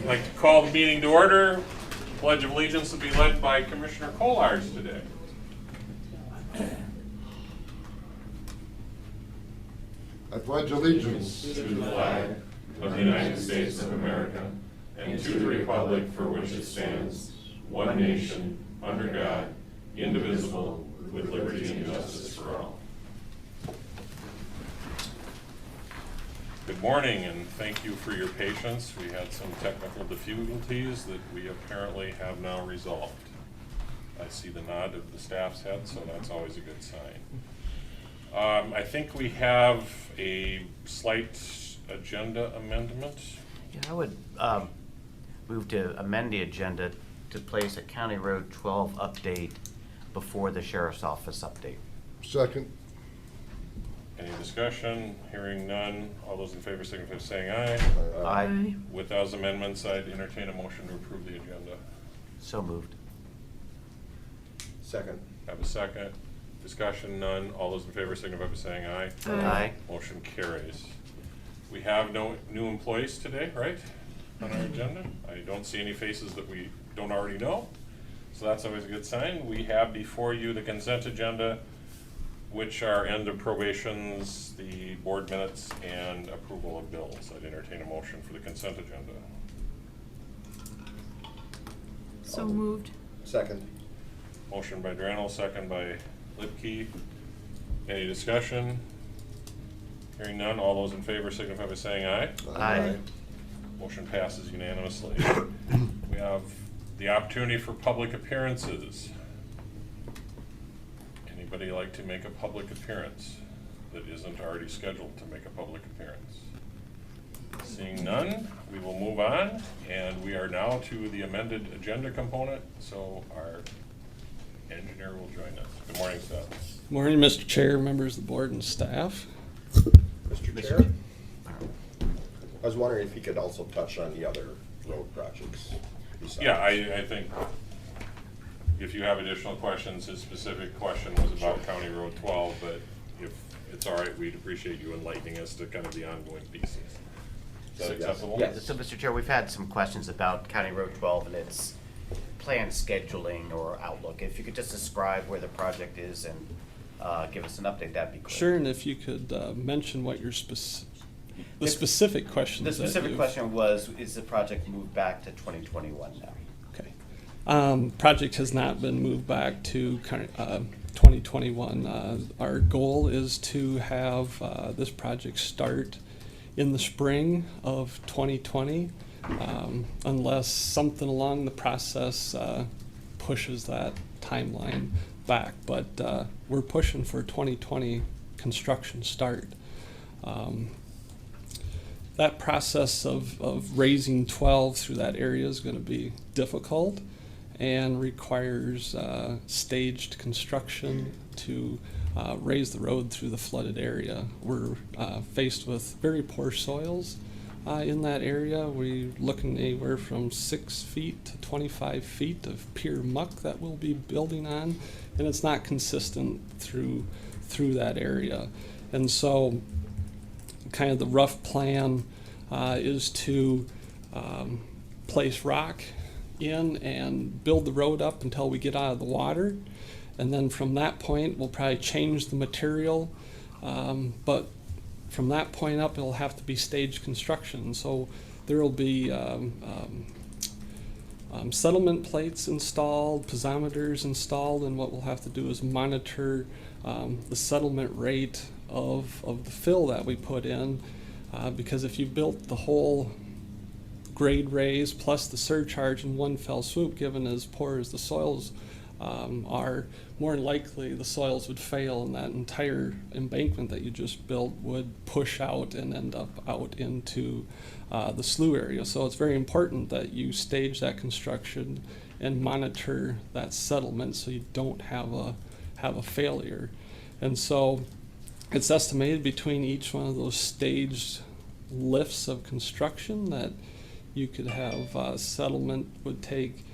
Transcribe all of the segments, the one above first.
I'd like to call the meeting to order. The Pledge of Allegiance will be led by Commissioner Kolars today. I pledge allegiance To the flag of the United States of America and to the republic for which it stands, one nation, under God, indivisible, with liberty and justice for all. Good morning, and thank you for your patience. We had some technical difficulties that we apparently have now resolved. I see the nod of the staff's head, so that's always a good sign. I think we have a slight agenda amendment. Yeah, I would move to amend the agenda to place a County Road 12 update before the Sheriff's Office update. second. Any discussion? Hearing none. All those in favor signify by saying aye. Aye. With those amendments, I'd entertain a motion to approve the agenda. So moved. Second. Have a second. Discussion, none. All those in favor signify by saying aye. Aye. Motion carries. We have no new employees today, right, on our agenda? I don't see any faces that we don't already know, so that's always a good sign. We have before you the consent agenda, which are end of probations, the board minutes, and approval of bills. I'd entertain a motion for the consent agenda. So moved. Second. Motion by Drano, second by Lipke. Any discussion? Hearing none, all those in favor signify by saying aye. Aye. Motion passes unanimously. We have the opportunity for public appearances. Anybody like to make a public appearance that isn't already scheduled to make a public appearance? Seeing none, we will move on, and we are now to the amended agenda component, so our engineer will join us. Good morning, Seth. Morning, Mr. Chair, members of the board and staff. Mr. Chair, I was wondering if you could also touch on the other road projects. besides- Yeah, I think if you have additional questions, his specific question was about County Road 12, but if it's all right, we'd appreciate you enlightening us to kind of the ongoing pieces. Is that So, yes. acceptable? Yes. So, Mr. Chair, we've had some questions about County Road 12 and its planned scheduling or outlook. If you could just describe where the project is and give us an update, that'd be great. Sure, and if you could mention what your specific questions. The that specific you've- question was, is the project moved back to 2021 now? Okay. Project has not been moved back to 2021. Our goal is to have this project start in the spring of 2020, unless something along the process pushes that timeline back. But we're pushing for 2020 construction start. That process of raising 12 through that area is going to be difficult and requires staged construction to raise the road through the flooded area. We're faced with very poor soils in that area. We're looking anywhere from 6 feet to 25 feet of pure muck that we'll be building on, and it's not consistent through that area. And so kind of the rough plan is to place rock in and build the road up until we get out of the water, and then from that point we'll probably change the material, but from that point up it'll have to be staged construction. So there will be settlement plates installed, piezometers installed, and what we'll have to do is monitor the settlement rate of the fill that we put in, because if you built the whole grade raise plus the surcharge in one fell swoop, given as poor as the soils are, more than likely the soils would fail and that entire embankment that you just built would push out and end up out into the slough area. So it's very important that you stage that construction and monitor that settlement so you don't have a failure. And so it's estimated between each one of those staged lifts of construction that you could have settlement would take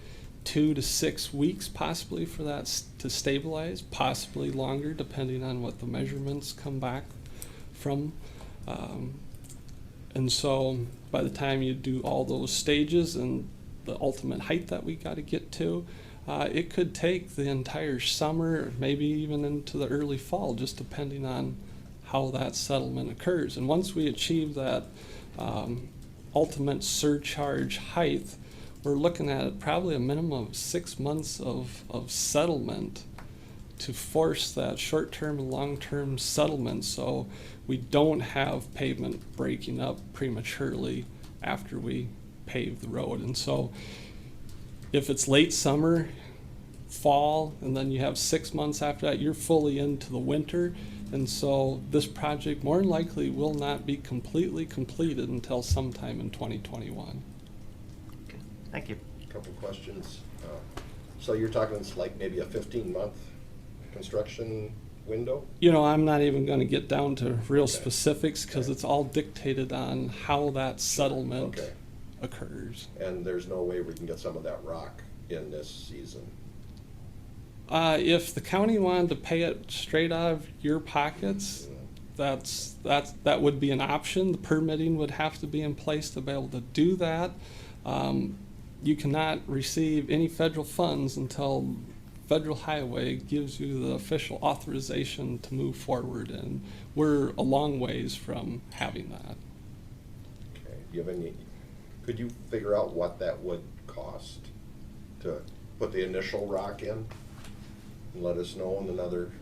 2 to 6 weeks possibly for that to stabilize, possibly longer, depending on what the measurements come back from. And so by the time you do all those stages and the ultimate height that we got to get to, it could take the entire summer, maybe even into the early fall, just depending on how that settlement occurs. And once we achieve that ultimate surcharge height, we're looking at probably a minimum of 6 months of settlement to force that short-term and long-term settlement, so we don't have pavement breaking up prematurely after we pave the road. And so if it's late summer, fall, and then you have 6 months after that, you're fully into the winter. And so this project more than likely will not be completely completed until sometime in 2021. Okay, thank you. Couple questions. So you're talking it's like maybe a 15-month construction window? You know, I'm not even going to get down to real Okay. specifics because Okay. it's all dictated on how that settlement Okay. occurs. And there's no way we can get some of that rock in this season? If the county wanted to pay it straight out of your pockets, that would be an option. The permitting would have to be in place to be able to do that. You cannot receive any federal funds until Federal Highway gives you the official authorization to move forward, and we're a long ways from having that. Okay, do you have any, could you figure out what that would cost to put the initial rock in? And let us know in another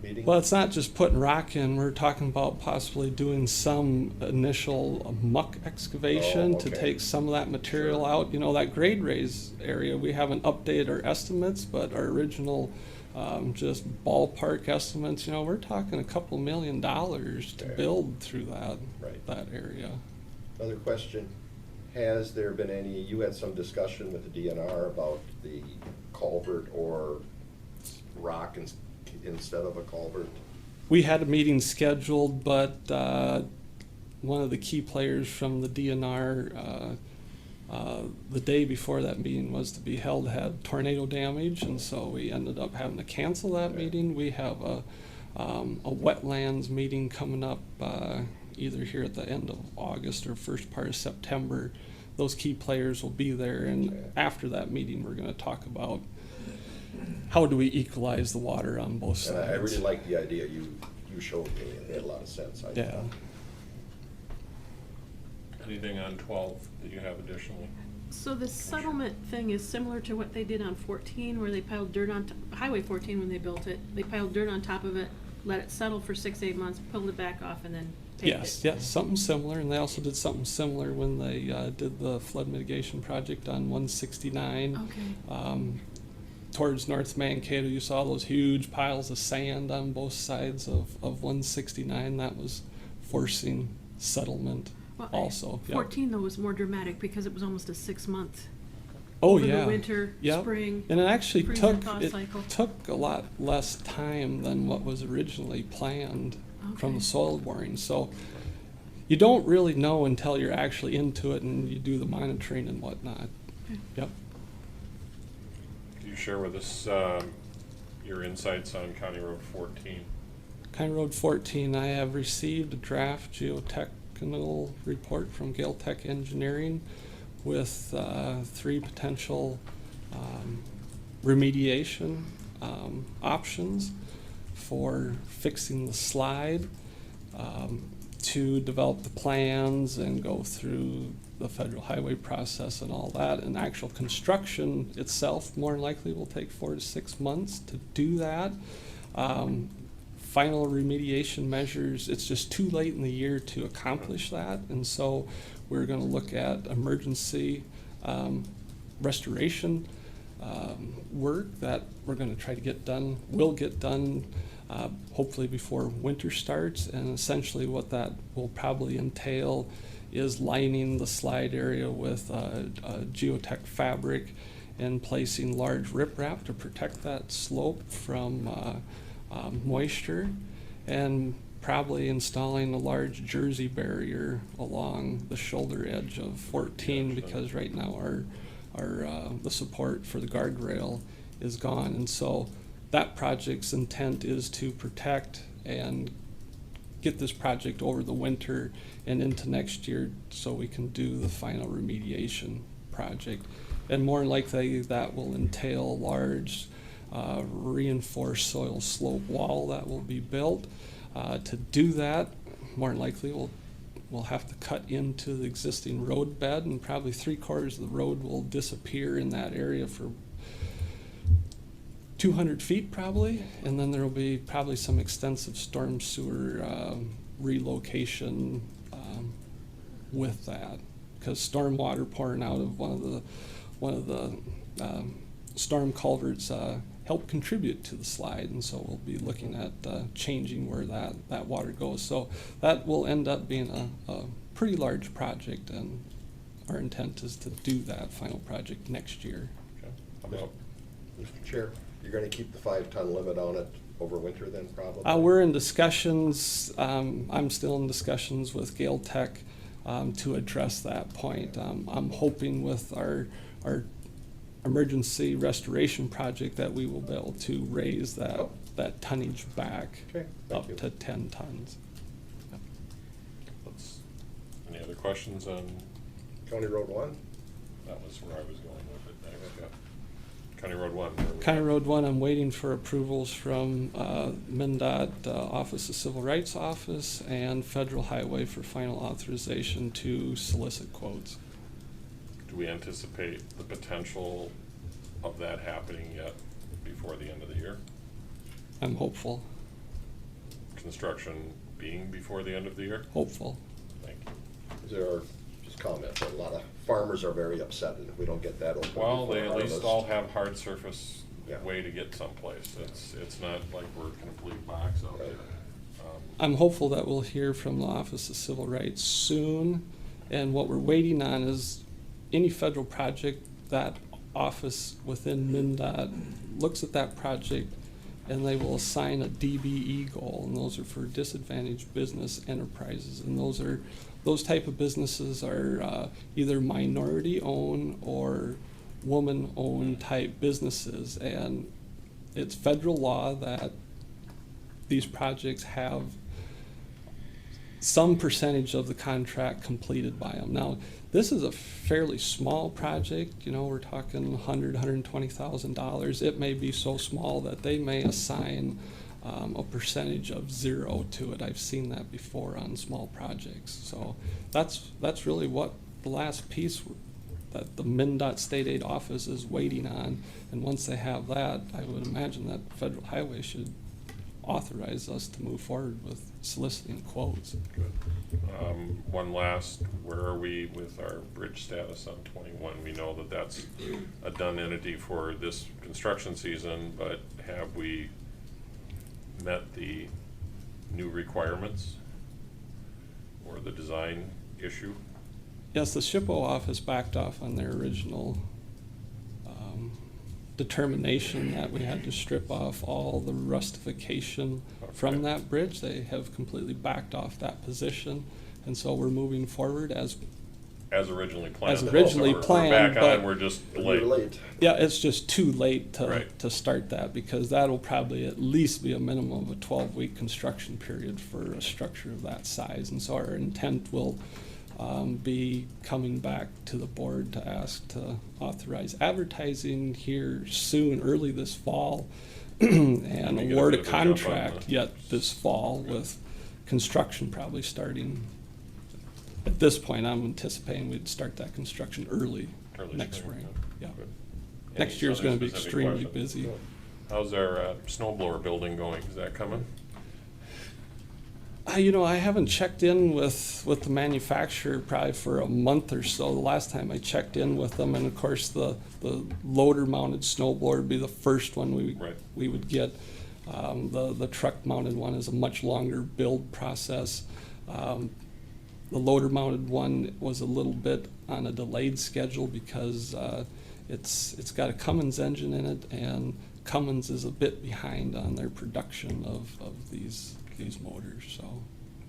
meeting? Well, it's not just putting rock in. We're talking about possibly doing some initial muck excavation Oh, to okay. take some of that material Sure. out. You know, that grade raise area, we haven't updated our estimates, but our original just ballpark estimates, you know, we're talking a couple $1 million to Okay. build through that, Right. that area. Another question, has there been any, you had some discussion with the DNR about the culvert or rock instead of a culvert? We had a meeting scheduled, but one of the key players from the DNR, the day before that meeting was to be held, had tornado damage, and so we ended up having to cancel that Okay. meeting. We have a wetlands meeting coming up either here at the end of August or first part of September. Those key players will be there, and Okay. after that meeting, we're going to talk about how do we equalize the water on both sides. And I really like the idea you showed me, it made a lot of sense. I Yeah. thought. Anything on 12 that you have additionally? So the settlement thing is similar to what they did on 14, where they piled dirt on, Highway 14 when they built it. They piled dirt on top of it, let it settle for 6-8 months, pulled it back off, and then paved it. Yes, something similar, and they also did something similar when they did the flood mitigation project on 169. Okay. Towards North Mankato, you saw those huge piles of sand on both sides of 169. That was forcing settlement Well, also. Yep. 14 though was more dramatic because it was almost a 6-month. Oh, over the yeah. winter, Yep. spring, And it actually freeze took, and thaw cycle. a lot less time than what was originally planned from Okay. the soil boring. So you don't really know until you're actually into it and you do the monitoring and whatnot. Okay. Yep. Can you share with us your insights on County Road 14? County Road 14, I have received a draft geotechnical report from Gale Tech Engineering with 3 potential remediation options for fixing the slide, to develop the plans and go through the federal highway process and all that. And actual construction itself more than likely will take 4 to 6 months to do that. Final remediation measures, it's just too late in the year to accomplish that. And so we're going to look at emergency restoration work that we're going to try to get done, will get done hopefully before winter starts. And essentially what that will probably entail is lining the slide area with a geotech fabric and placing large riprap to protect that slope from moisture, and probably installing a large jersey barrier along the shoulder edge of 14, because right now our the support for the guardrail is gone. And so that project's intent is to protect and get this project over the winter and into next year so we can do the final remediation project. And more than likely, that will entail a large reinforced soil slope wall that will be built. To do that, more than likely, we'll have to cut into the existing road bed, and probably 3/4 of the road will disappear in that area for 200 feet probably, and then there will be probably some extensive storm sewer relocation with that, because storm water pouring out of one of the storm culverts helped contribute to the slide, and so we'll be looking at changing where that water goes. So that will end up being a pretty large project, and our intent is to do that final project next year. Okay. How about, Mr. Chair, you're gonna keep the 5-ton limit on it over winter then, probably? We're in discussions, I'm still in discussions with Gale Tech to address that point. I'm hoping with our emergency restoration project that we will be able to raise that tonnage back Okay, thank up you. to 10 tons. any other questions on, County Road 1? that was where I was going with it. Next, yeah. County Road 1. where we County at? Road 1, I'm waiting for approvals from MnDOT Office of Civil Rights Office and Federal Highway for final authorization to solicit quotes. Do we anticipate the potential of that happening yet before the end of the year? I'm hopeful, Construction being before the end of the year? hopeful. Thank you. There are, just comment, a lot of farmers are very upset if we don't get that open. Well, before they at least harvest. all have hard surface Yeah. way to get someplace. It's not like we're a complete box out Right. there. I'm hopeful that we'll hear from the Office of Civil Rights soon, and what we're waiting on is any federal project, that office within MnDOT looks at that project and they will assign a DBE goal, and those are for disadvantaged business enterprises, and those type of businesses are either minority-owned or woman-owned type businesses, and it's federal law that these projects have some percentage of the contract completed by them. Now, this is a fairly small project, we're talking $120,000. It may be so small that they may assign a percentage of 0 to it. I've seen that before on small projects. So that's really what the last piece that the MnDOT State Aid Office is waiting on. And once they have that, I would imagine that Federal Highway should authorize us to move forward with soliciting quotes. Good. One last, where are we with our bridge status on 21? We know that that's a done entity for this construction season, but have we met the new requirements or the design issue? Yes, the SHPO office backed off on their original determination that we had to strip off all the rustification from Okay. that bridge. They have completely backed off that position, and so we're moving forward as As originally planned. As originally So we're planned, back on, but- we're just You're delayed. late. yeah, it's just too late to Right. start that, because that'll probably at least be a minimum of a 12-week construction period for a structure of that size. And so our intent will be coming back to the board to ask to authorize advertising here soon, early this fall, and Let me get a award a bit of a jump on contract the- yet this fall, Good. with construction probably starting. At this point, I'm anticipating we'd start that construction early next spring. Yeah. Good. Next Any year's other gonna be specific extremely questions? busy. How's our snow blower building going? Is that coming? I haven't checked in with the manufacturer probably for a month or so. The last time I checked in with them, and of course the loader-mounted snow blower would be the first one Right. we would get. The truck-mounted one is a much longer build process. The loader-mounted one was a little bit on a delayed schedule because it's got a Cummins engine in it, and Cummins is a bit behind on their production of these motors. So.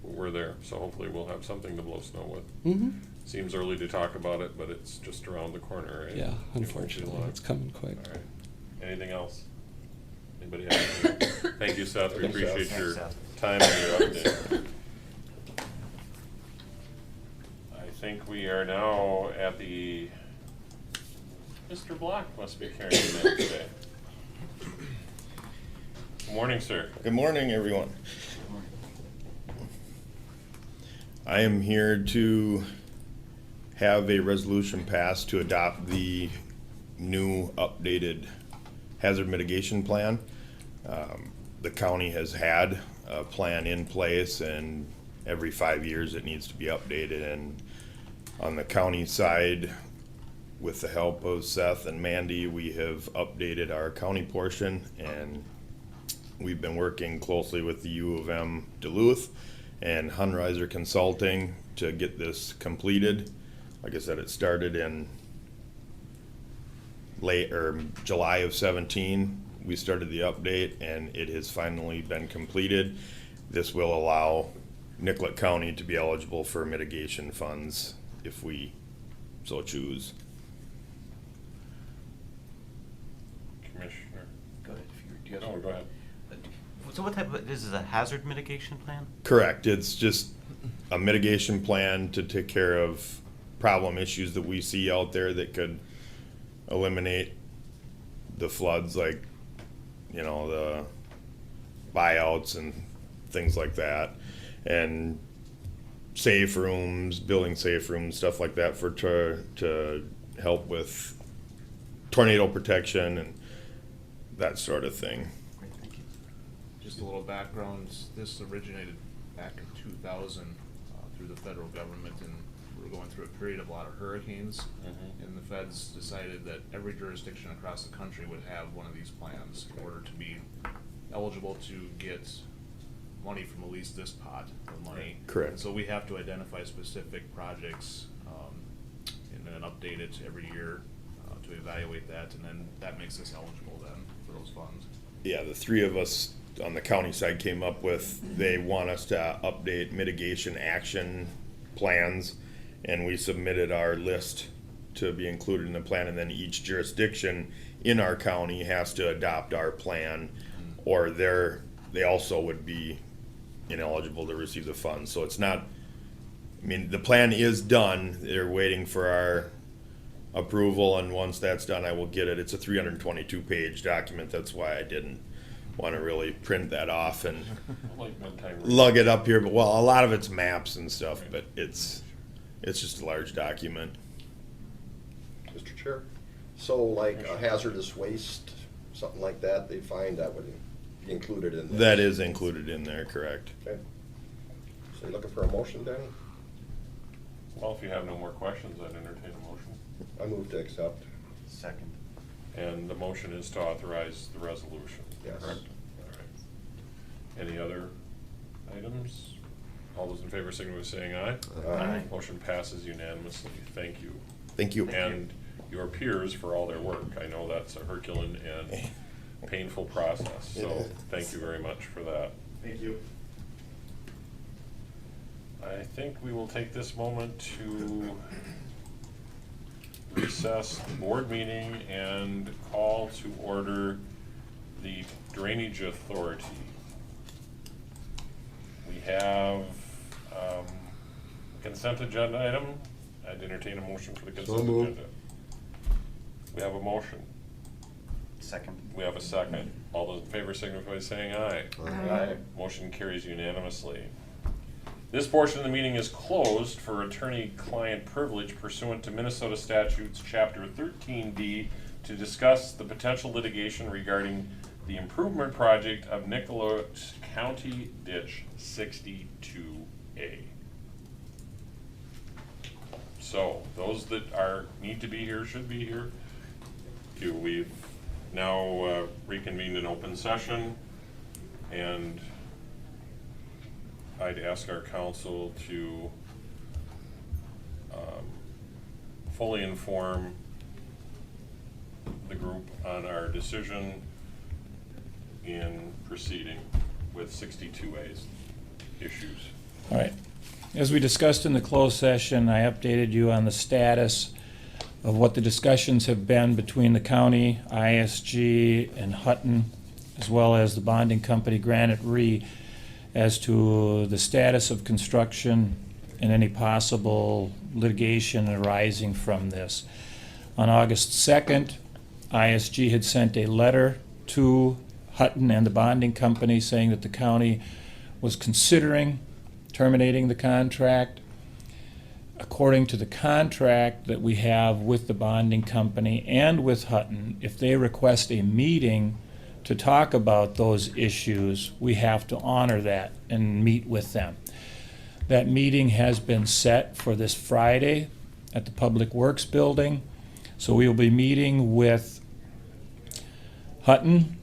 We're there, so hopefully we'll have something to blow snow with. Mm-hmm. Seems early to talk about it, but it's just around the corner, right? Yeah, It won't be unfortunately, long. it's coming quick. All right. Anything else? Anybody have anything? Thank you, Seth. We Thank you, Seth. appreciate your Thanks, Seth. time and your update. think we are now at the, Mr. Block must be carrying the minute today. Good morning, sir. Good morning, everyone. I am here to have a resolution passed to adopt the new updated hazard mitigation plan. The county has had a plan in place, and every 5 years it needs to be updated. And on the county side, with the help of Seth and Mandy, we have updated our county portion, and we've been working closely with the U of M Duluth and Hunreiser Consulting to get this completed. Like I said, it started in July of 17. We started the update, and it has finally been completed. This will allow Nicollet County to be eligible for mitigation funds if we so choose. Commissioner. Go ahead. Do you have No, go ahead. So what type of, this is a hazard mitigation plan? Correct. It's just a mitigation plan to take care of problem issues that we see out there that could eliminate the floods, like, you know, the buyouts and things like that. And safe rooms, building safe rooms, stuff like that to help with tornado protection and that sort of thing. Great, thank you. Just a little background, this originated back in 2000 through the federal government, and we were going through a period of a lot of hurricanes, and the feds decided that every jurisdiction across the country would have one of these plans in order to be eligible to get money from at least this pot of money. Correct. And so we have to identify specific projects and then update it every year to evaluate that, and then that makes us eligible then for those funds. Yeah, the three of us on the county side came up with, they want us to update mitigation action plans, and we submitted our list to be included in the plan, and then each jurisdiction in our county has to adopt our plan, or they also would be ineligible to receive the funds. So it's not, I mean, the plan is done, they're waiting for our approval, and once that's done, I will get it. It's a 322-page document, that's why I didn't want to really print that off and Like bedtime. lug it up here, but well, a lot of it's maps and stuff, but it's just a large document. Mr. Chair, so like a hazardous waste, something like that, they find that would be included in this? That is included in there, correct? Okay. So you're looking for a motion, Danny? Well, if you have no more questions, I'd entertain a motion. I move to accept. Second. And the motion is to authorize the resolution. Yes. Correct? All right. Any other items? All those in favor signify by saying aye. Aye. Motion passes unanimously. Thank you. Thank you. And your peers for all their work. I know that's a Herculean and painful process, It so is. thank you very much for that. Thank you. I think we will take this moment to recess the board meeting and call to order the Drainage Authority. We have consent agenda item. I'd entertain a motion for the consent moved. agenda. We have a motion. Second. We have a second. All those in favor signify by saying aye. Aye. Motion carries unanimously. This portion of the meeting is closed for attorney-client privilege pursuant to Minnesota statutes, Chapter 13D, to discuss the potential litigation regarding the improvement project of Nicollet County Ditch 62A. So, those that need to be here should be here. We've now reconvened an open session, and I'd ask our council to fully inform the group on our decision in proceeding with 62A's issues. All right. As we discussed in the closed session, I updated you on the status of what the discussions have been between the county, ISG, and Hutton, as well as the bonding company Granite Re, as to the status of construction and any possible litigation arising from this. On August 2nd, ISG had sent a letter to Hutton and the bonding company saying that the county was considering terminating the contract. According to the contract that we have with the bonding company and with Hutton, if they request a meeting to talk about those issues, we have to honor that and meet with them. That meeting has been set for this Friday at the Public Works Building. So we will be meeting with Hutton.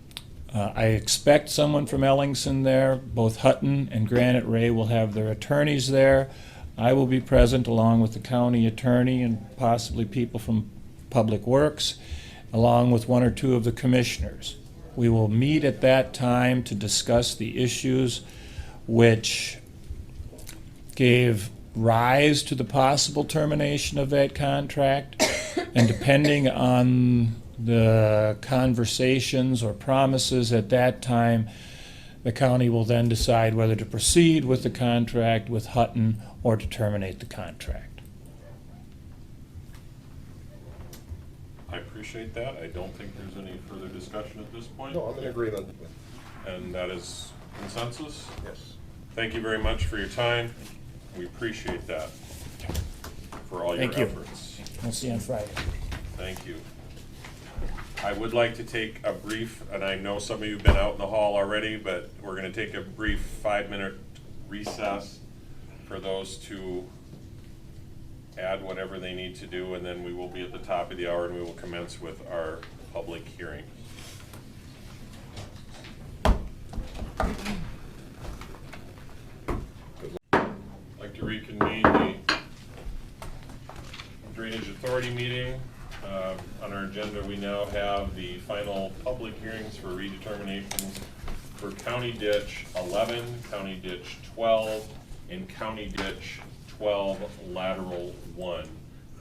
I expect someone from Ellingson there. Both Hutton and Granite Ray will have their attorneys there. I will be present along with the county attorney and possibly people from Public Works, along with one or two of the commissioners. We will meet at that time to discuss the issues which gave rise to the possible termination of that contract. And depending on the conversations or promises at that time, the county will then decide whether to proceed with the contract with Hutton or to terminate the contract. I appreciate that. I don't think there's any further discussion at this point. No, I'm in agreement with, And that is consensus? yes. Thank you very much for your time. We appreciate that, for all your Thank you. efforts. We'll see you on Friday. Thank you. I would like to take a brief, and I know some of you have been out in the hall already, but we're gonna take a brief 5-minute recess for those to add whatever they need to do, and then we will be at the top of the hour and we will commence with our public hearing. I'd like to reconvene the Drainage Authority meeting. On our agenda, we now have the final public hearings for redeterminations for County Ditch 11, County Ditch 12, and County Ditch 12 Lateral 1.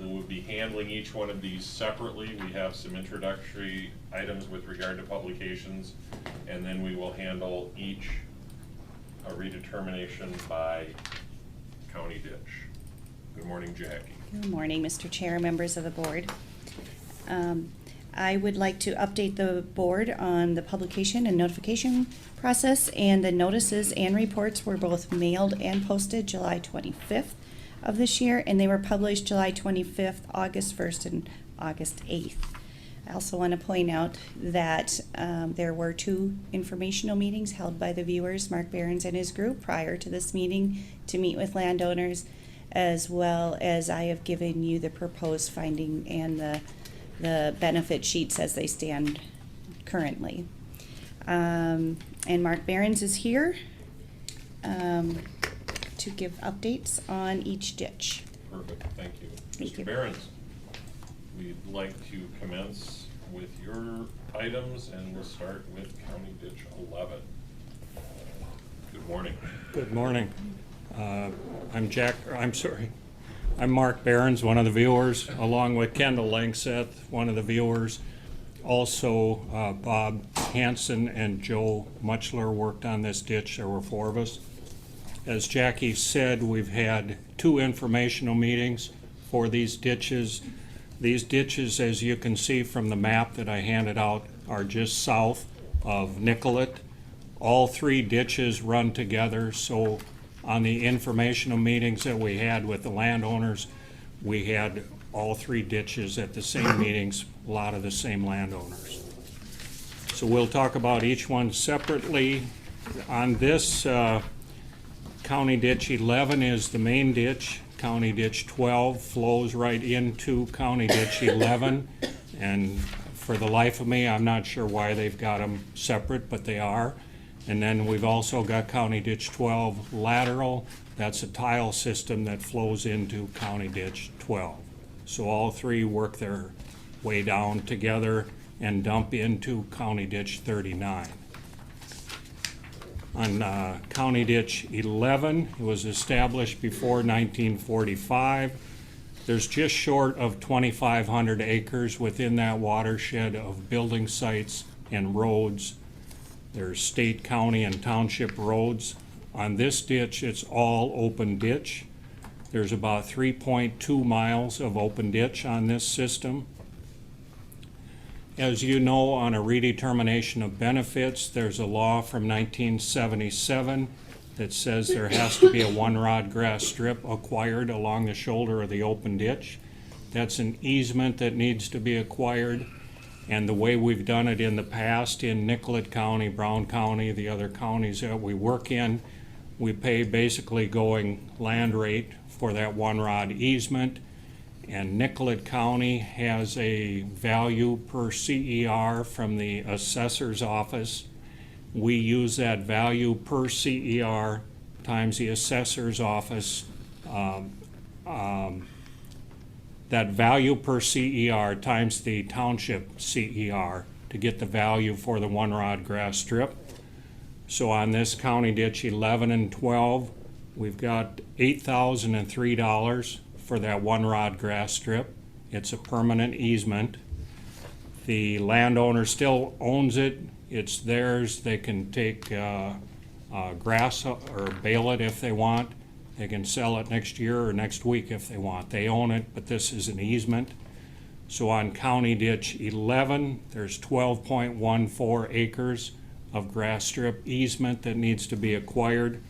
We will be handling each one of these separately. We have some introductory items with regard to publications, and then we will handle each redetermination by county ditch. Good morning, Jackie. Good morning, Mr. Chair, members of the board. I would like to update the board on the publication and notification process, and the notices and reports were both mailed and posted July 25th of this year, and they were published July 25th, August 1st, and August 8th. I also want to point out that there were 2 informational meetings held by the viewers, Mark Behrens and his group, prior to this meeting to meet with landowners, as well as I have given you the proposed finding and the benefit sheets as they stand currently. And Mark Behrens is here to give updates on each ditch. Perfect, thank you. Thank Mr. you. Behrens, we'd like to commence with your items, and we'll start with County Ditch 11. Good morning. Good morning. I'm Mark Behrens, one of the viewers, along with Kendall Langseth, one of the viewers. Also, Bob Hanson and Joe Muchler worked on this ditch. There were 4 of us. As Jackie said, we've had 2 informational meetings for these ditches. These ditches, as you can see from the map that I handed out, are just south of Nicollet. All 3 ditches run together, so on the informational meetings that we had with the landowners, we had all 3 ditches at the same meetings, a lot of the same landowners. So we'll talk about each one separately. On this, County Ditch 11 is the main ditch. County Ditch 12 flows right into County Ditch 11. And for the life of me, I'm not sure why they've got them separate, but they are. And then we've also got County Ditch 12 lateral. That's a tile system that flows into County Ditch 12. So all 3 work their way down together and dump into County Ditch 39. On County Ditch 11, it was established before 1945. There's just short of 2,500 acres within that watershed of building sites and roads. There's state, county, and township roads. On this ditch, it's all open ditch. There's about 3.2 miles of open ditch on this system. As you know, on a redetermination of benefits, there's a law from 1977 that says there has to be a one-rod grass strip acquired along the shoulder of the open ditch. That's an easement that needs to be acquired, and the way we've done it in the past in Nicollet County, Brown County, the other counties that we work in, we pay basically going land rate for that one-rod easement. And Nicollet County has a value per CER from the assessor's office. We use that value per CER times the assessor's office, that value per CER times the township CER to get the value for the one-rod grass strip. So on this county ditch 11 and 12, we've got $8,003 for that one-rod grass strip. It's a permanent easement. The landowner still owns it. It's theirs. They can take grass or bale it if they want. They can sell it next year or next week if they want. They own it, but this is an easement. So on County Ditch 11, there's 12.14 acres of grass strip easement that needs to be acquired,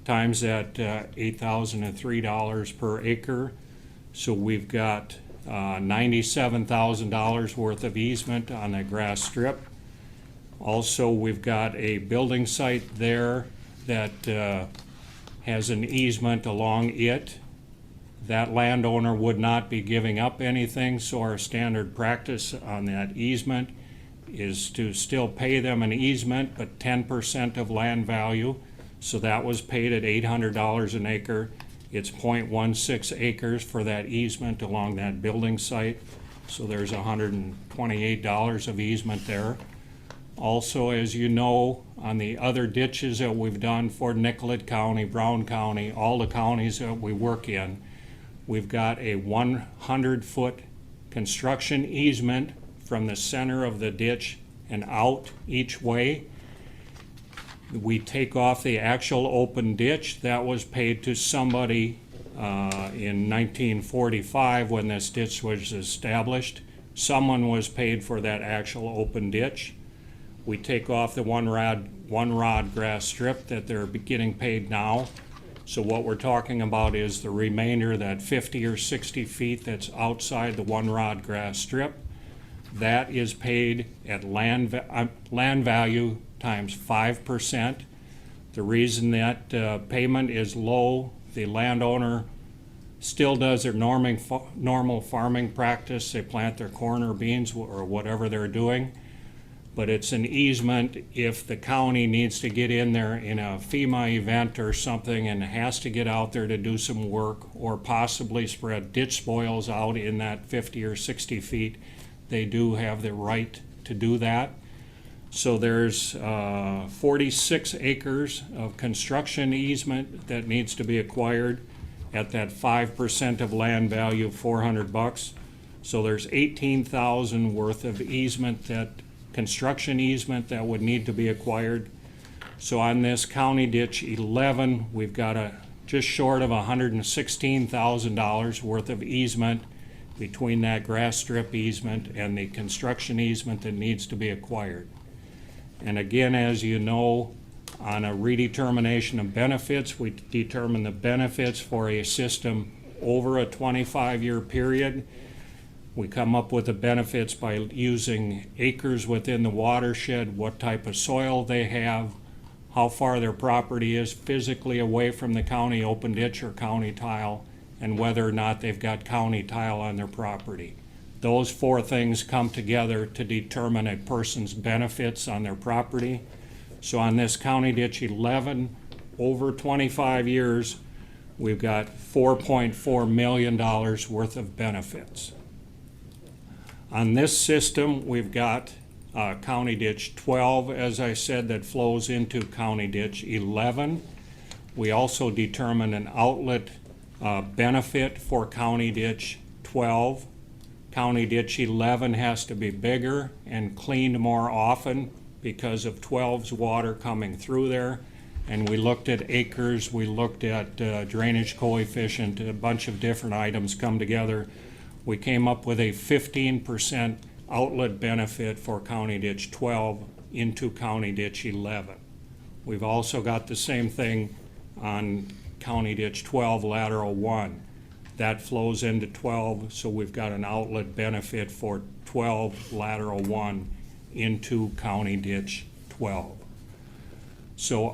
times that $8,003 per acre. So we've got $97,000 worth of easement on that grass strip. Also, we've got a building site there that has an easement along it. That landowner would not be giving up anything, so our standard practice on that easement is to still pay them an easement, but 10% of land value. So that was paid at $800 an acre. It's 0.16 acres for that easement along that building site. So there's $128 of easement there. Also, as you know, on the other ditches that we've done for Nicollet County, Brown County, all the counties that we work in, we've got a 100-foot construction easement from the center of the ditch and out each way. We take off the actual open ditch. That was paid to somebody in 1945 when this ditch was established. Someone was paid for that actual open ditch. We take off the one rod grass strip that they're getting paid now. So what we're talking about is the remainder, that 50 or 60 feet that's outside the one rod grass strip. That is paid at land value times 5%. The reason that payment is low, the landowner still does their normal farming practice. They plant their corn or beans or whatever they're doing. But it's an easement if the county needs to get in there in a FEMA event or something and has to get out there to do some work or possibly spread ditch spoils out in that 50 or 60 feet. They do have the right to do that. So there's 46 acres of construction easement that needs to be acquired at that 5% of land value, $400. So there's 18,000 worth of easement, that construction easement that would need to be acquired. So on this County Ditch 11, we've got just short of $116,000 worth of easement between that grass strip easement and the construction easement that needs to be acquired. And again, as you know, on a redetermination of benefits, we determine the benefits for a system over a 25-year period. We come up with the benefits by using acres within the watershed, what type of soil they have, how far their property is physically away from the county open ditch or county tile, and whether or not they've got county tile on their property. Those four things come together to determine a person's benefits on their property. So on this County Ditch 11, over 25 years, we've got $4.4 million worth of benefits. On this system, we've got County Ditch 12, as I said, that flows into County Ditch 11. We also determine an outlet benefit for County Ditch 12. County Ditch 11 has to be bigger and cleaned more often because of 12's water coming through there. and we looked at acres, we looked at drainage coefficient, a bunch of different items come together. We came up with a 15% outlet benefit for County Ditch 12 into County Ditch 11. We've also got the same thing on County Ditch 12 lateral 1. That flows into 12, so we've got an outlet benefit for 12 lateral 1 into County Ditch 12. So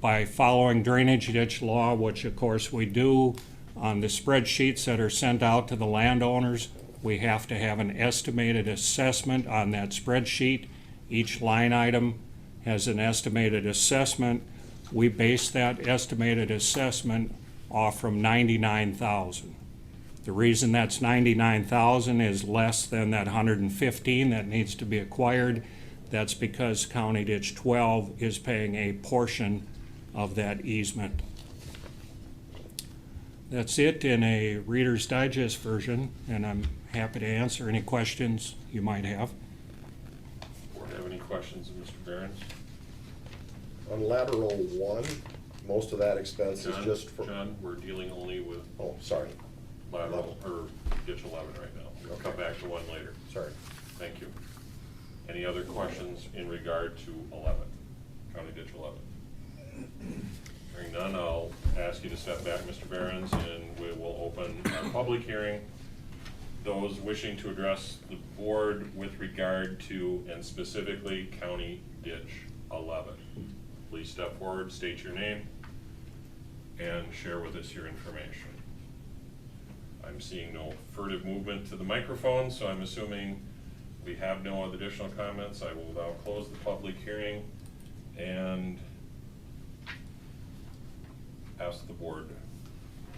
by following drainage ditch law, which of course we do, on the spreadsheets that are sent out to the landowners, we have to have an estimated assessment on that spreadsheet. Each line item has an estimated assessment. We base that estimated assessment off from 99,000. The reason that's 99,000 is less than that 115 that needs to be acquired. That's because County Ditch 12 is paying a portion of that easement. That's it in a Reader's Digest version, and I'm happy to answer any questions you might have. Board have any questions of Mr. Behrens? On lateral 1, most of that expense is just for. John, we're dealing only with Oh, sorry. lateral, or ditch 11 right now. We'll come back to one later. Sorry. Thank you. Any other questions in regard to 11, County Ditch 11? Hearing none, I'll ask you to step back, Mr. Behrens, and we will open our public hearing. Those wishing to address the board with regard to, and specifically, County Ditch 11. Please step forward, state your name, and share with us your information. I'm seeing no furtive movement to the microphone, so I'm assuming we have no other additional comments. I will now close the public hearing and ask the board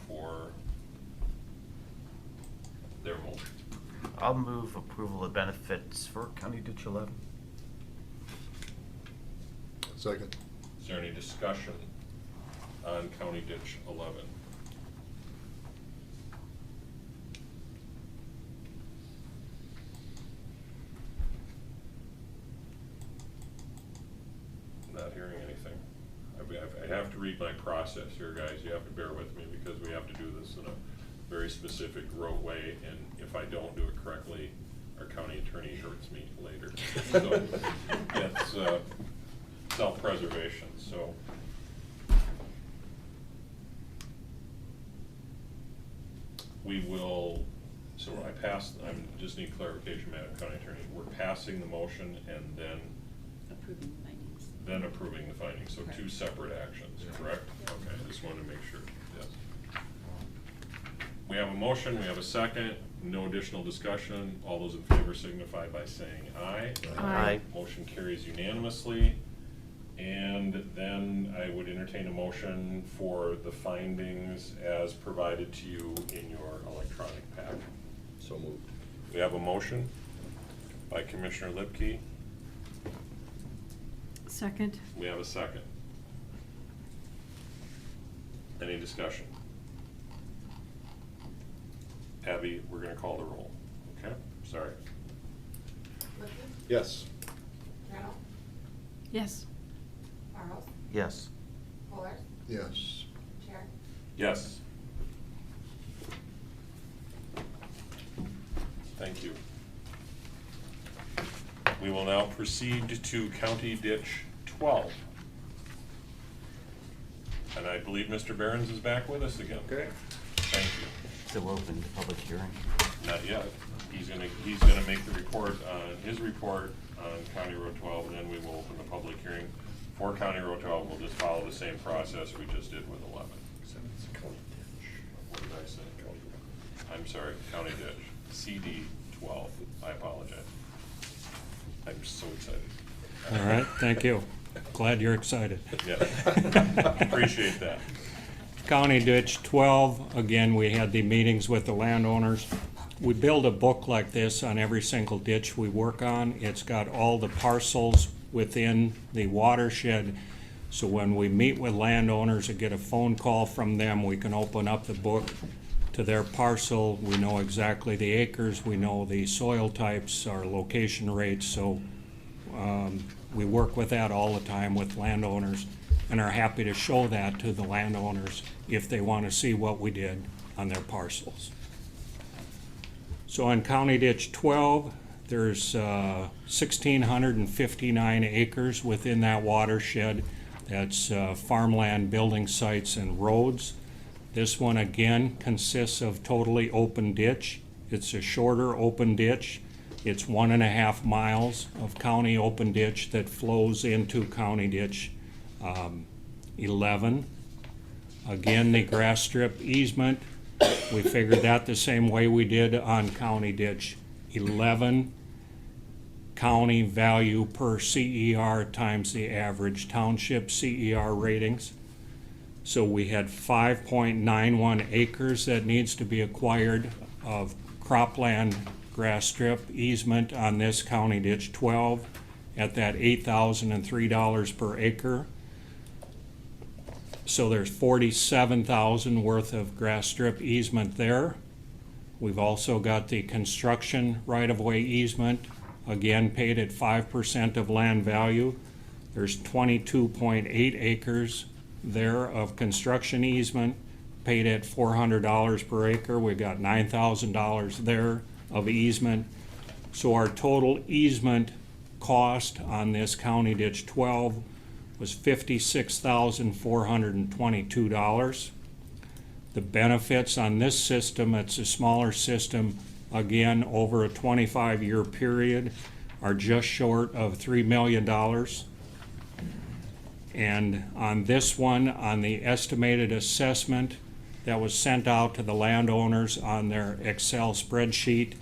for their motion. I'll move approval of benefits for County Ditch 11. Second. Is there any discussion on County Ditch 11? Not hearing anything. I have to read my process here, guys. You have to bear with me because we have to do this in a very specific rote way, and if I don't do it correctly, our county attorney hurts me later. So that's self-preservation. So we will, so I just need clarification, Madam County Attorney. We're passing the motion and then Approving the findings. then approving the findings, so Correct. two separate actions, correct? Okay, I just wanted to make sure, yes. We have a motion, we have a second, no additional discussion. All those in favor signify by saying aye. Aye. Motion carries unanimously. And then I would entertain a motion for the findings as provided to you in your electronic packet. So moved. We have a motion by Commissioner Lipke. Second. We have a second. Any discussion? Abby, we're gonna call the roll, okay? Sorry. Yes. Randall, Yes. Charles, Yes. Fuller, Yes. Chair. Yes. Thank you. We will now proceed to County Ditch 12. And I believe Mr. Behrens is back with us again. Okay. Thank you. Still open to public hearing. Not yet. He's gonna make the report on, his report on County Road 12, and then we will open the public hearing for County Road 12. We'll just follow the same process we just did with 11. Except it's County Ditch. What did I say? I'm sorry, County Ditch, CD 12. I apologize. I'm so excited. All right, thank you. Glad you're excited. Yeah, appreciate that. County Ditch 12, again, we had the meetings with the landowners. We build a book like this on every single ditch we work on. It's got all the parcels within the watershed. So when we meet with landowners or get a phone call from them, we can open up the book to their parcel. We know exactly the acres, we know the soil types, our location rates. So we work with that all the time with landowners. and are happy to show that to the landowners if they want to see what we did on their parcels. So on County Ditch 12, there's 1,659 acres within that watershed. That's farmland, building sites, and roads. This one again consists of totally open ditch. It's a shorter open ditch. It's 1.5 miles of county open ditch that flows into County Ditch 11. Again, the grass strip easement, we figured that the same way we did on County Ditch 11. County value per CER times the average township CER ratings. So we had 5.91 acres that needs to be acquired of cropland grass strip easement on this County Ditch 12 at that $8,003 per acre. So there's $47,000 worth of grass strip easement there. We've also got the construction right-of-way easement, again paid at 5% of land value. There's 22.8 acres there of construction easement, paid at $400 per acre. We've got $9,000 there of easement. So our total easement cost on this County Ditch 12 was $56,422. The benefits on this system, it's a smaller system, again, over a 25-year period, are just short of $3 million. And on this one, on the estimated assessment that was sent out to the landowners on their Excel spreadsheet,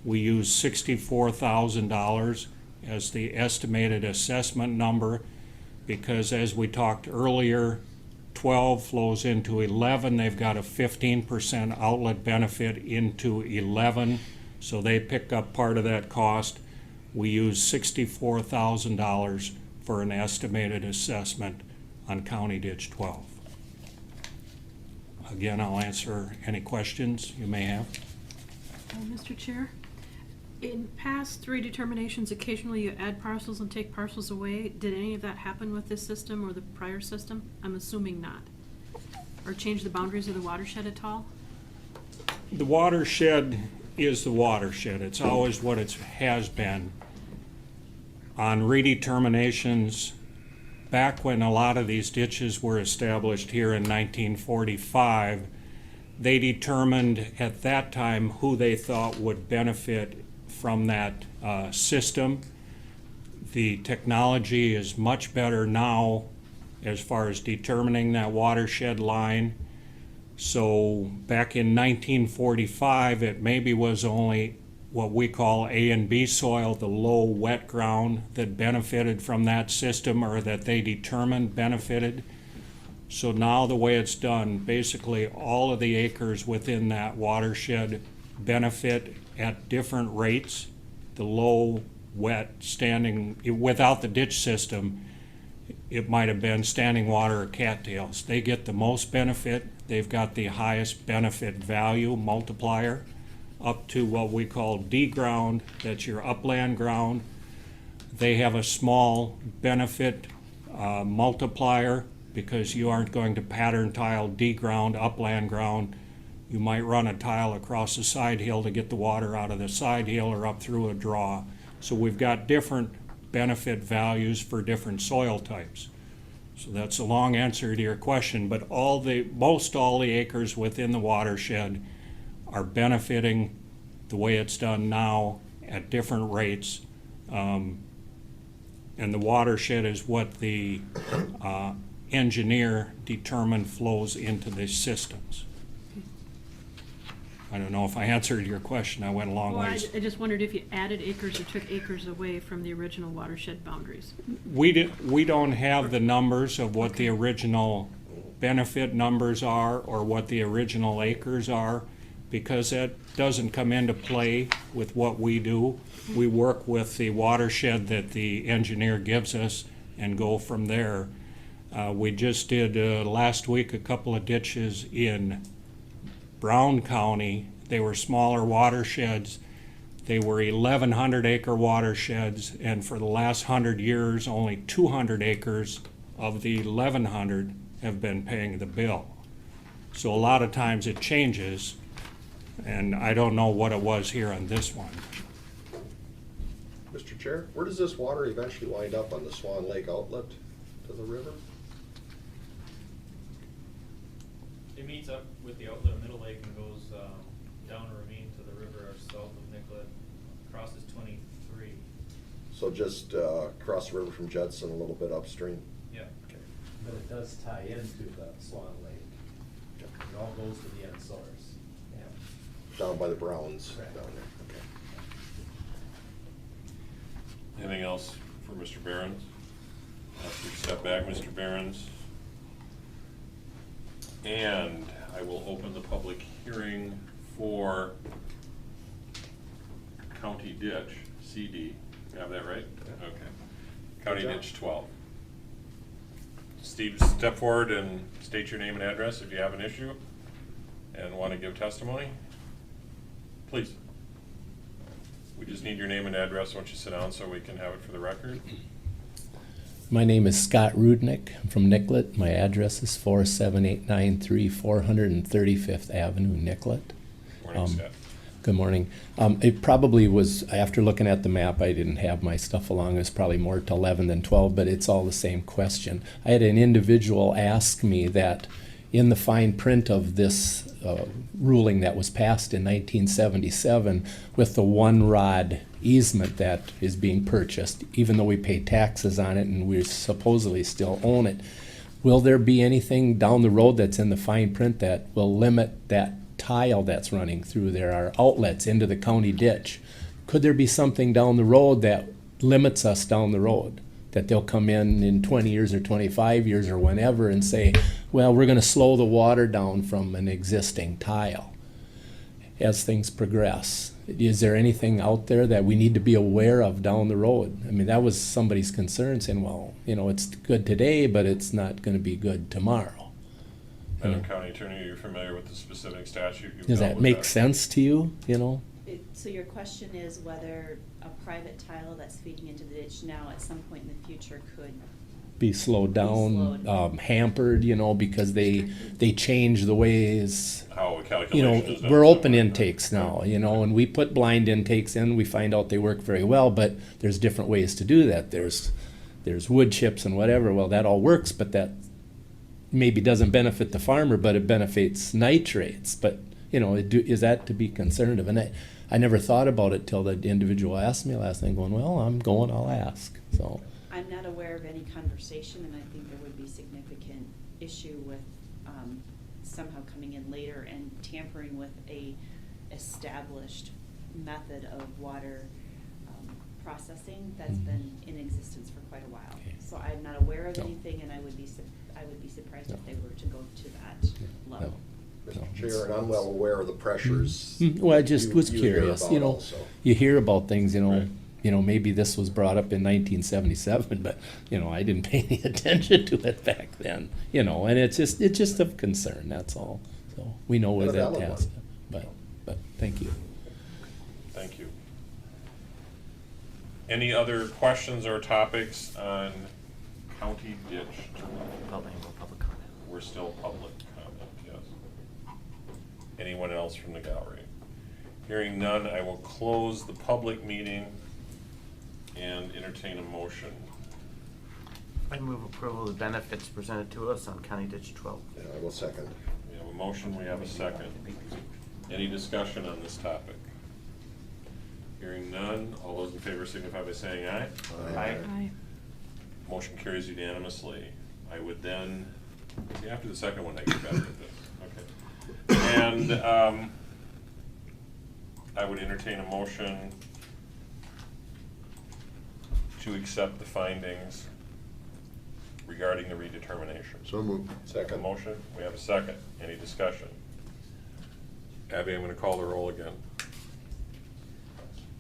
we used $64,000 as the estimated assessment number, because as we talked earlier, 12 flows into 11. They've got a 15% outlet benefit into 11, so they pick up part of that cost. We use $64,000 for an estimated assessment on County Ditch 12. Again, I'll answer any questions you may have. Mr. Chair, in past 3 determinations, occasionally you add parcels and take parcels away. Did any of that happen with this system or the prior system? I'm assuming not. Or change the boundaries of the watershed at all? The watershed is the watershed. It's always what it has been. On redeterminations, back when a lot of these ditches were established here in 1945, they determined at that time who they thought would benefit from that system. The technology is much better now as far as determining that watershed line. So back in 1945, it maybe was only what we call A and B soil, the low wet ground, that benefited from that system, or that they determined benefited. So now the way it's done, basically all of the acres within that watershed benefit at different rates. The low, wet, standing, without the ditch system, it might have been standing water or cattails. They get the most benefit. They've got the highest benefit value multiplier up to what we call D ground, that's your upland ground. They have a small benefit multiplier because you aren't going to pattern tile D ground, upland ground. You might run a tile across the side hill to get the water out of the side hill or up through a draw. So we've got different benefit values for different soil types. So that's a long answer to your question, but most all the acres within the watershed are benefiting the way it's done now at different rates. And the watershed is what the engineer determined flows into these systems. I don't know if I answered your question. I went a long ways. I just wondered if you added acres or took acres away from the original watershed boundaries. We don't have the numbers of what the original benefit numbers are or what the original acres are, because that doesn't come into play with what we do. We work with the watershed that the engineer gives us and go from there. We just did last week a couple of ditches in Brown County. They were smaller watersheds. They were 1,100 acre watersheds, and for the last 100 years, only 200 acres of the 1,100 have been paying the bill. So a lot of times it changes, and I don't know what it was here on this one. Mr. Chair, where does this water eventually wind up on the Swan Lake outlet to the river? It meets up with the outlet of Middle Lake and goes down a ravine to the river south of Nicollet, crosses 23. So just across the river from Judson, a little bit upstream? Yeah. Okay. But it does tie into the Swan Lake. It all goes to the end source. Yeah. Down by the Browns, Correct. down there, okay. Anything else for Mr. Behrens? After you step back, Mr. Behrens. And I will open the public hearing for County Ditch, CD. You have that right? Okay. County Good job. Ditch 12. Steve, step forward and state your name and address if you have an issue and want to give testimony. Please. We just need your name and address once you sit down so we can have it for the record. My name is Scott Rudnick. I'm from Nicollet. My address is 47893 435th Avenue, Nicollet. Morning, Scott. Good morning. It probably was, after looking at the map, I didn't have my stuff along. It's probably more to 11 than 12, but it's all the same question. I had an individual ask me that in the fine print of this ruling that was passed in 1977 with the one rod easement that is being purchased, even though we pay taxes on it and we supposedly still own it, will there be anything down the road that's in the fine print that will limit that tile that's running through there, our outlets into the county ditch? Could there be something down the road that limits us down the road? That they'll come in 20 years or 25 years or whenever and say, well, we're going to slow the water down from an existing tile as things progress. Is there anything out there that we need to be aware of down the road? I mean, that was somebody's concern, saying, well, you know, it's good today, but it's not going to be good tomorrow. Madam County Attorney, are you familiar with the specific statute? You've Does dealt that with make sense to you, you know? So your question is whether a private tile that's feeding into the ditch now at some point in the future could Be slowed down, slowed. hampered, you know, because they change the ways. How a calculation You know, is done. we're open intakes now, you know, and we put blind intakes in, we find out they work very well, but there's different ways to do that. There's wood chips and whatever, well, that all works, but that maybe doesn't benefit the farmer, but it benefits nitrates. But, you know, is that to be concerned of? And I never thought about it till the individual asked me last night, going, well, I'll ask, so. I'm not aware of any conversation, and I think there would be significant issue with somehow coming in later and tampering with a established method of water processing that's been in existence for quite a while. Okay. So I'm not aware of No. anything, and I would be surprised No. if they were to go to that level. Mr. No. Chair, and I'm well aware of the pressures. Well, I just you- was you hear curious, about you know, also. you hear about things, Right. maybe this was brought up in 1977, but, I didn't pay any attention to it back then, and it's just of concern, that's all. So we know where And a that valid has, one. but thank you. Thank you. Any other questions or topics on County Ditch? Public comment. We're still public comment, yes. Anyone else from the gallery? Hearing none, I will close the public meeting and entertain a motion. I move approval of the benefits presented to us on County Ditch 12. Yeah, I will second. We have a motion, we have a second. Any discussion on this topic? Hearing none, all those in favor signify by saying aye. Aye. Aye. Motion carries unanimously. I would then, see, after the second one, I get better at this, okay. And I would entertain a motion to accept the findings regarding the redetermination. So moved. A Second. motion, we have a second. Any discussion? Abby, I'm gonna call the roll again.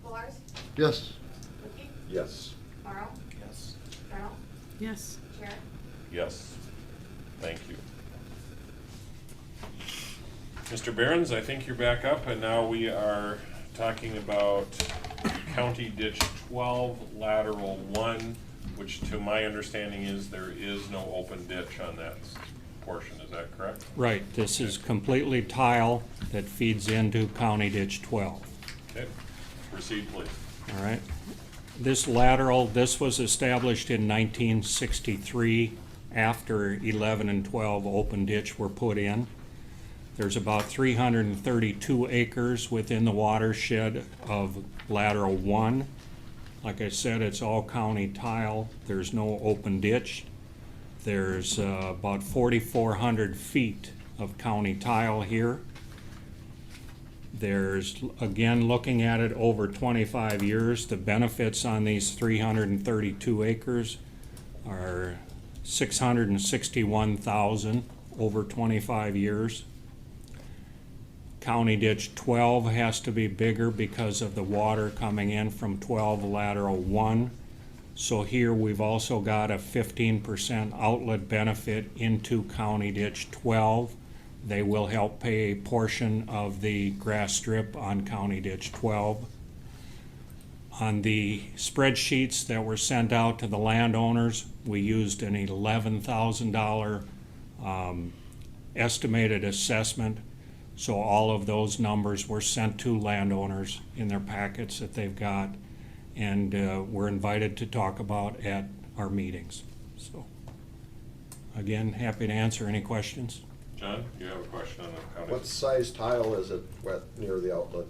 Fullers, Yes. Lippy, Yes. Morrow, Yes. Journal, Yes. Chair. Yes. Thank you. Mr. Behrens, I think you're back up, and now we are talking about County Ditch 12, lateral 1, which to my understanding is there is no open ditch on that portion, is that correct? Right, this is completely tile that feeds into County Ditch 12. Okay, proceed please. All right. This lateral, this was established in 1963 after 11 and 12 open ditch were put in. There's about 332 acres within the watershed of lateral 1. Like I said, it's all county tile. There's no open ditch. There's about 4,400 feet of county tile here. There's, again, looking at it over 25 years, the benefits on these 332 acres are $661,000 over 25 years. County Ditch 12 has to be bigger because of the water coming in from 12 lateral 1. So here we've also got a 15% outlet benefit into County Ditch 12. They will help pay a portion of the grass strip on County Ditch 12. On the spreadsheets that were sent out to the landowners, we used an $11,000 estimated assessment. So all of those numbers were sent to landowners in their packets that they've got, and were invited to talk about at our meetings. So, again, happy to answer any questions. John, you have a question on the county? What size tile is it near the outlet?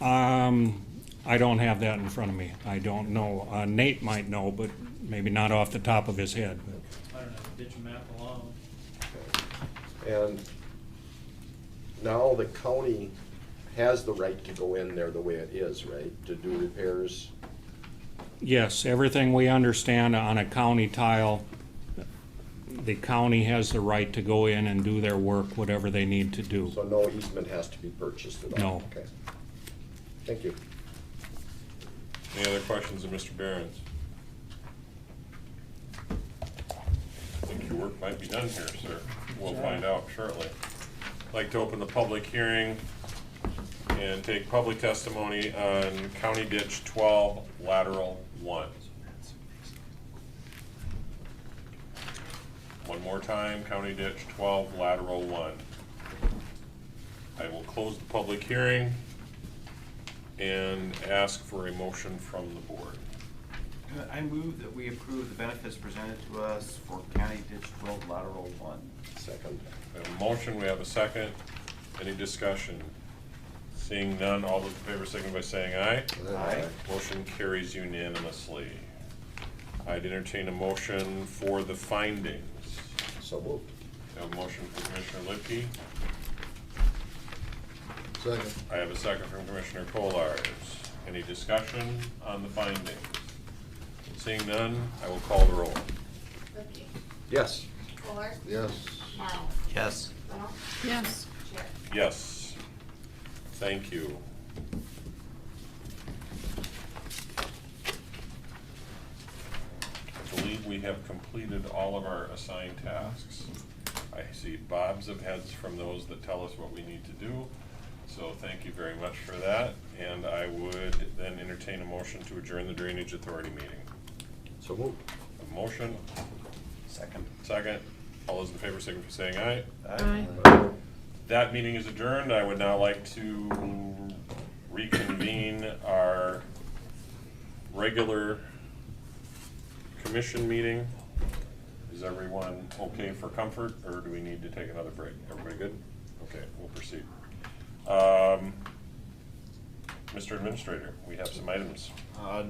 I don't have that in front of me. I don't know. Nate might know, but maybe not off the top of his head. I don't know, ditch map along. And now the county has the right to go in there the way it is, right, to do repairs? Yes, everything we understand on a county tile, the county has the right to go in and do their work, whatever they need to do. So no easement has to be purchased at all? No. Okay. Thank you. Any other questions of Mr. Behrens? I think your work might be done here, sir. We'll find out shortly. I'd like to open the public hearing and take public testimony on County Ditch 12 lateral 1. One more time, County Ditch 12 lateral 1. I will close the public hearing and ask for a motion from the board. I move that we approve the benefits presented to us for County Ditch 12 lateral 1. Second. We have a motion, we have a second. Any discussion? Seeing none, all those in favor signify by saying aye. Aye. Motion carries unanimously. I'd entertain a motion for the findings. So moved. I have a motion from Commissioner Lippke. Second. I have a second from Commissioner Kolars. Any discussion on the findings? Seeing none, I will call the roll. Lippke, Yes. Kohler, Yes. Marl, Yes. Brown, Yes. Chair. Yes. Thank you. I believe we have completed all of our assigned tasks. I see bobs of heads from those that tell us what we need to do. So thank you very much for that. And I would then entertain a motion to adjourn the Drainage Authority meeting. So moved. A motion, Second. second. All those in favor signify by saying aye. Aye. That meeting is adjourned. I would now like to reconvene our regular commission meeting. Is everyone okay for comfort, or do we need to take another break? Everybody good? Okay, we'll proceed. Mr. Administrator, we have some items.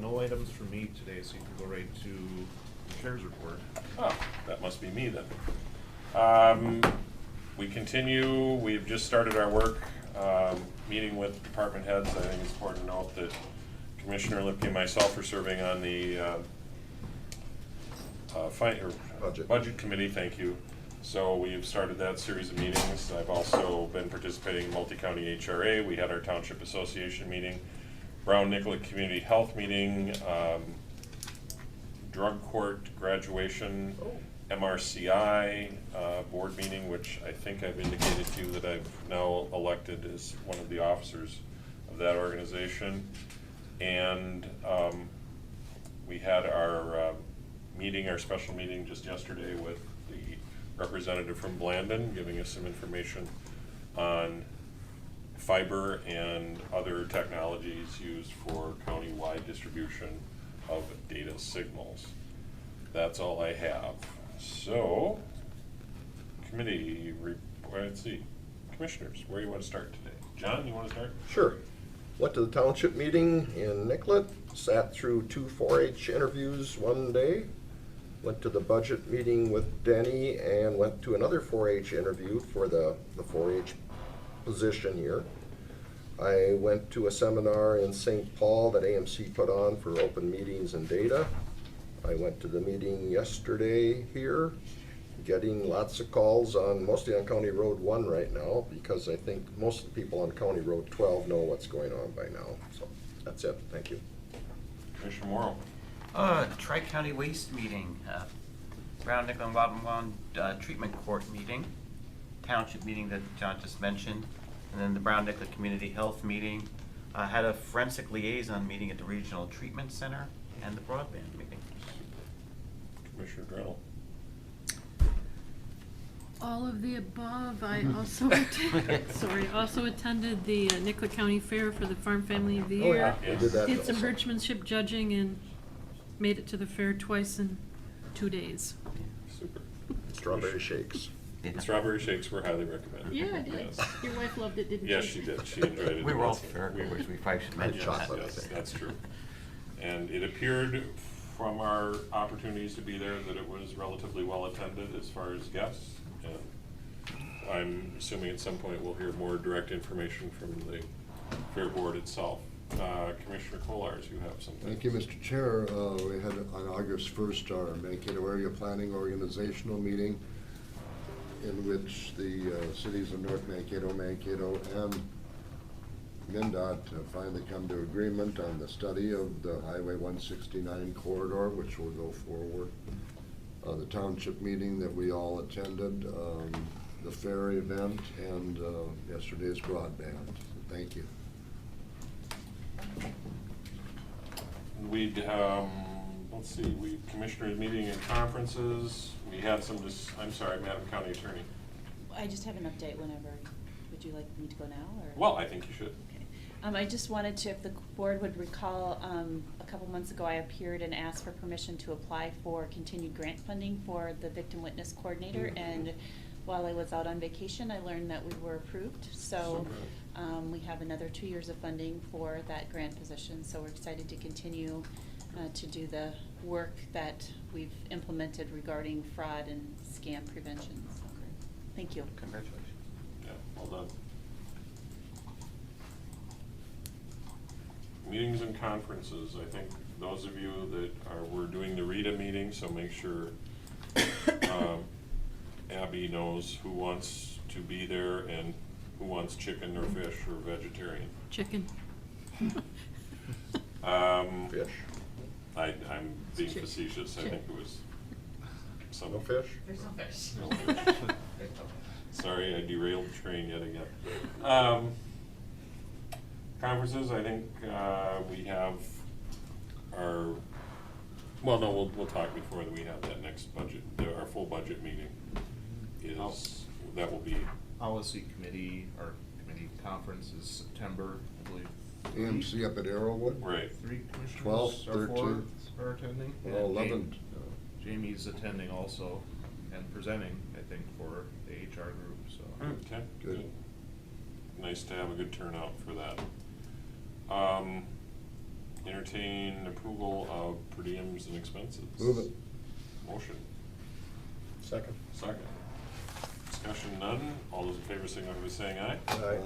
No items for me today, so you can go right to the chair's report. Oh, that must be me then. We continue, we've just started our work, meeting with department heads. I think it's important to note that Commissioner Lippke and myself are serving on the Budget Committee, thank you. So we've started that series of meetings. I've also been participating in multi-county HRA. We had our Township Association meeting, Brown Nicollet Community Health meeting, drug court graduation, MRCI board meeting, which I think I've indicated to you that I've now elected as one of the officers of that organization. And We had our meeting, our special meeting just yesterday with the representative from Blandon, giving us some information on fiber and other technologies used for county-wide distribution of data signals. That's all I have. So, committee, let's see, commissioners, where do you want to start today? John, you want to start? Sure. Went to the township meeting in Nicollet, sat through 2 4-H interviews one day, went to the budget meeting with Denny, and went to another 4-H interview for the 4-H position here. I went to a seminar in St. Paul that AMC put on for open meetings and data. I went to the meeting yesterday here, getting lots of calls on, mostly on County Road 1 right now, because I think most of the people on County Road 12 know what's going on by now. So that's it. Thank you. Commissioner Morrow. Tri-County Waste Meeting, Brown, Nickel, and Wadman Treatment Court Meeting, Township Meeting that John just mentioned, and then the Brown Nickel Community Health Meeting. Had a Forensic Liaison Meeting at the Regional Treatment Center, and the Broadband Meeting. Commissioner Drell. All of the above. I also also attended the Nicollet County Fair for the Farm Family of the Year. Oh, yeah, we did that Did some also. herdsmanship judging and made it to the fair twice in 2 days. Super. Strawberry shakes. Yeah. Strawberry shakes were highly recommended. Yeah, I did. Yes. Your wife loved it, didn't she? Yes, she did. She enjoyed it. We were all immensely. fair goers, we probably should And mention that. chocolate. Yes, that's true. And it appeared from our opportunities to be there that it was relatively well attended as far as guests. And I'm assuming at some point we'll hear more direct information from the fair board itself. Commissioner Kolars, you have something. Thank you, Mr. Chair. We had on August 1st our Mankato Area Planning Organizational Meeting, in which the cities of North Mankato, Mankato, and MnDOT finally come to agreement on the study of the Highway 169 corridor, which will go forward. The township meeting that we all attended, the fair event, and yesterday's broadband. Thank you. We'd, let's see, commissioners meeting and conferences. We had some, I'm sorry, Madam County Attorney. I just have an update whenever. Would you like me to go now, or? Well, I think you should. Okay. I just wanted to, if the board would recall, a couple months ago, I appeared and asked for permission to apply for continued grant funding for the Victim Witness Coordinator, and while I was out on vacation, I learned that we were approved, so we have another 2 years of funding for that grant position, so we're excited to continue to do the work that we've implemented regarding fraud and scam prevention. So, thank you. Congratulations. Yeah, well done. Meetings and conferences, I think those of you that we're doing the RETA meeting, so make sure Abby knows who wants to be there and who wants chicken or fish or vegetarian. Chicken. Fish. I'm being Chick- facetious, I chick- think it was some. No fish? There's no fish. No fish. Sorry, I derailed the train yet again. Conferences, I think, we have our, well, no, we'll talk before we have that next budget, our full budget meeting is, that will be. Policy committee, our committee conference is September, I believe. AMC up at Arrowwood. Right. 3 commissioners 12, or 4 13. are attending. Well, and 11. Jamie's attending also and presenting, I think, for the HR group, so. Okay, Good. good. Nice to have a good turnout for that. Entertain approval of per diems and expenses. Move it. Motion. Second. Second. Discussion none. All those in favor signify by saying aye. Aye.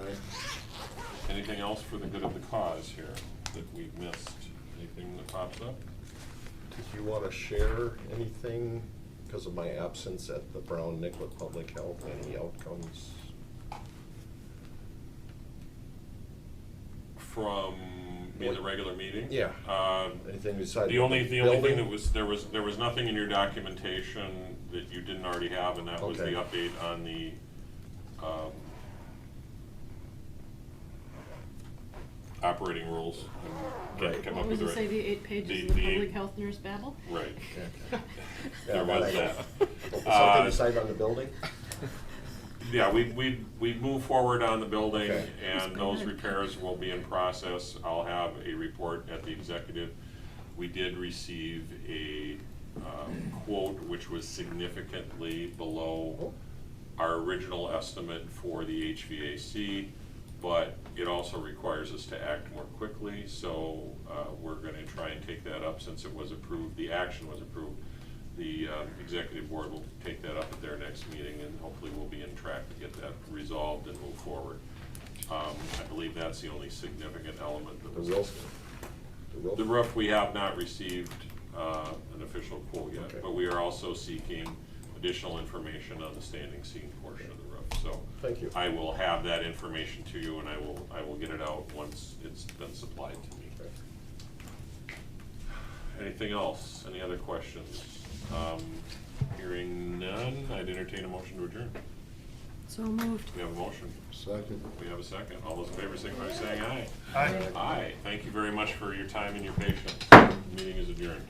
Anything else for the good of the cause here that we've missed? Anything that pops up? Did you want to share anything because of my absence at the Brown Nicollet Public Health, any outcomes? From in the regular meeting? Yeah. Anything besides The only thing that building? was, there was nothing in your documentation that you didn't already have, and that was the Okay. update on the, operating rules. and can't come What up was with it the say, right- the 8 pages the- of the the public eight- health nurse babble? Right. Yeah, There was that that. Something decided on the building? Yeah, we move forward on the building, Okay. and those repairs will be in process. I'll have a report at the executive. We did receive a quote which was significantly below our original estimate for the HVAC, but it also requires us to act more quickly, so we're gonna try and take that up since it was approved, the action was approved. The executive board will take that up at their next meeting, and hopefully we'll be in track to get that resolved and move forward. I believe that's the only significant element that The was. roof? The roof, we have not received an official quote yet, Okay. but we are also seeking additional information on the standing seam portion of the roof, so. Thank you. I will have that information to you, and I will get it out once it's been supplied to me. Anything else? Any other questions? Hearing none, I'd entertain a motion to adjourn. So moved. We have a motion. Second. We have a second. All those in favor signify by saying aye. Aye. Aye. Thank you very much for your time and your patience. The meeting is adjourned.